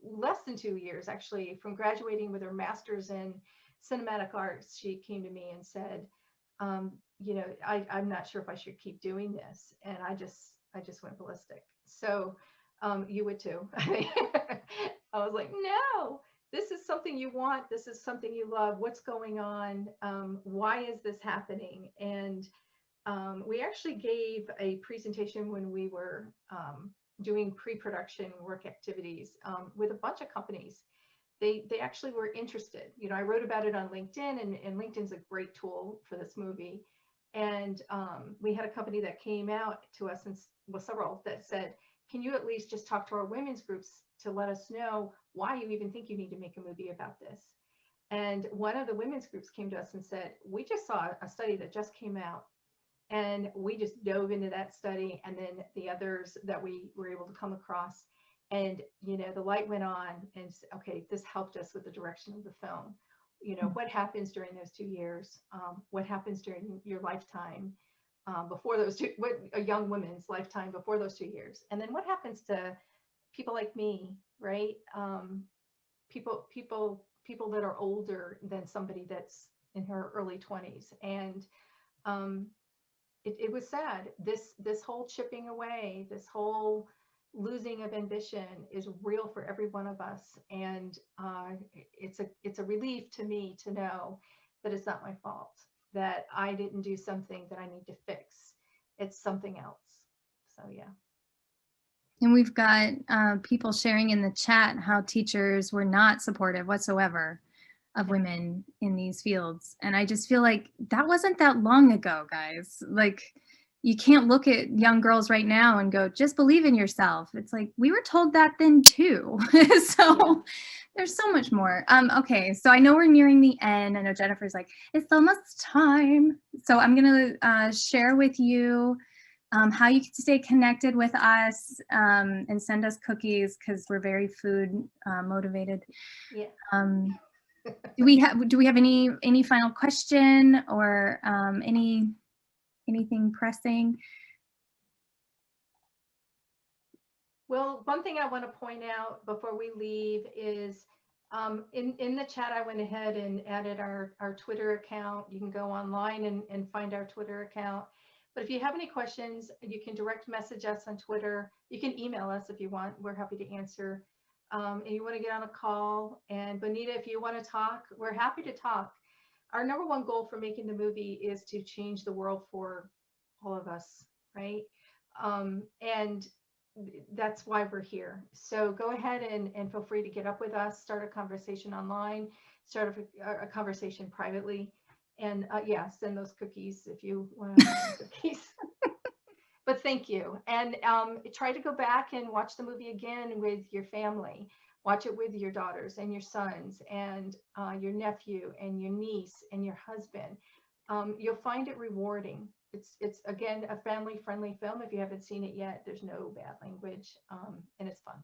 less than 2 years actually from graduating with her master's in cinematic arts, she came to me and said, you know, I'm not sure if I should keep doing this. And I just went ballistic. So you would too. I was like, no, this is something you want. This is something you love. What's going on? Why is this happening? And we actually gave a presentation when we were doing pre-production work activities with a bunch of companies. They actually were interested. You know, I wrote about it on LinkedIn, and LinkedIn's a great tool for this movie. And we had a company that came out to us, and well, several, that said, can you at least just talk to our women's groups to let us know why you even think you need to make a movie about this? And one of the women's groups came to us and said, we just saw a study that just came out, and we just dove into that study, and then the others that we were able to come across. And, you know, the light went on, and okay, this helped us with the direction of the film. You know, what happens during those 2 years? What happens during your lifetime before those two, what a young woman's lifetime before those 2 years? And then what happens to people like me, right? People that are older than somebody that's in her early 20s. And it was sad. This whole chipping away, this whole losing of ambition is real for every one of us. And it's a relief to me to know that it's not my fault, that I didn't do something that I need to fix. It's something else. So, yeah. And we've got people sharing in the chat how teachers were not supportive whatsoever of women in these fields. And I just feel like that wasn't that long ago, guys. Like, you can't look at young girls right now and go, just believe in yourself. It's like, we were told that then too. So there's so much more. Okay, so I know we're nearing the end. I know Jennifer's like, it's almost time. So I'm gonna share with you how you can stay connected with us and send us cookies, because we're very food motivated. Yeah. Do we have any final question or anything pressing? Well, one thing I want to point out before we leave is in the chat, I went ahead and added our Twitter account. You can go online and find our Twitter account. But if you have any questions, you can direct message us on Twitter. You can email us if you want. We're happy to answer. And you want to get on a call. And Bonita, if you want to talk, we're happy to talk. Our number one goal for making the movie is to change the world for all of us, right? And that's why we're here. So go ahead and feel free to get up with us, start a conversation online, start a conversation privately. And yeah, send those cookies if you want to have cookies. But thank you. And try to go back and watch the movie again with your family. Watch it with your daughters and your sons and your nephew and your niece and your husband. You'll find it rewarding. It's again, a family-friendly film. If you haven't seen it yet, there's no bad language, and it's fun.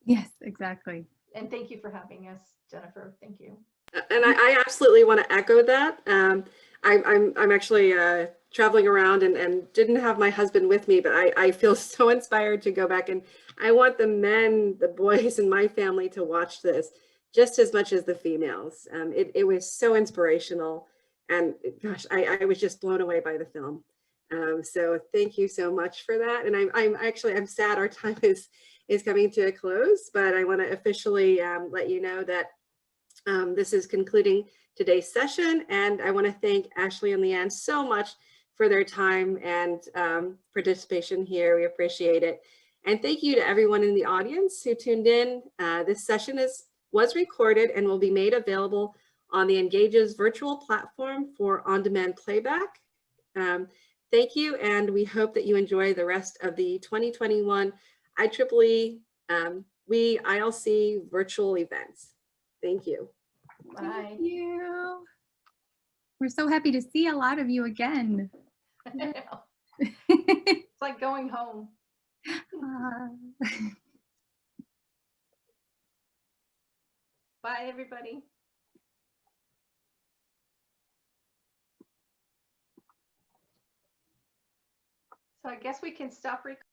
Yes, exactly. And thank you for having us, Jennifer. Thank you. And I absolutely want to echo that. I'm actually traveling around and didn't have my husband with me, but I feel so inspired to go back, and I want the men, the boys in my family to watch this just as much as the females. It was so inspirational, and gosh, I was just blown away by the film. So thank you so much for that. And I'm sad our time is coming to a close, but I want to officially let you know that this is concluding today's session, and I want to thank Ashley and Leanne so much for their time and participation here. We appreciate it. And thank you to everyone in the audience who tuned in. This session was recorded and will be made available on the Engage's virtual platform for on-demand playback. Thank you, and we hope that you enjoy the rest of the 2021 IEEE ILC virtual events. Thank you. Bye. Thank you. We're so happy to see a lot of you again. It's like going home. Bye, everybody. So I guess we can stop recording.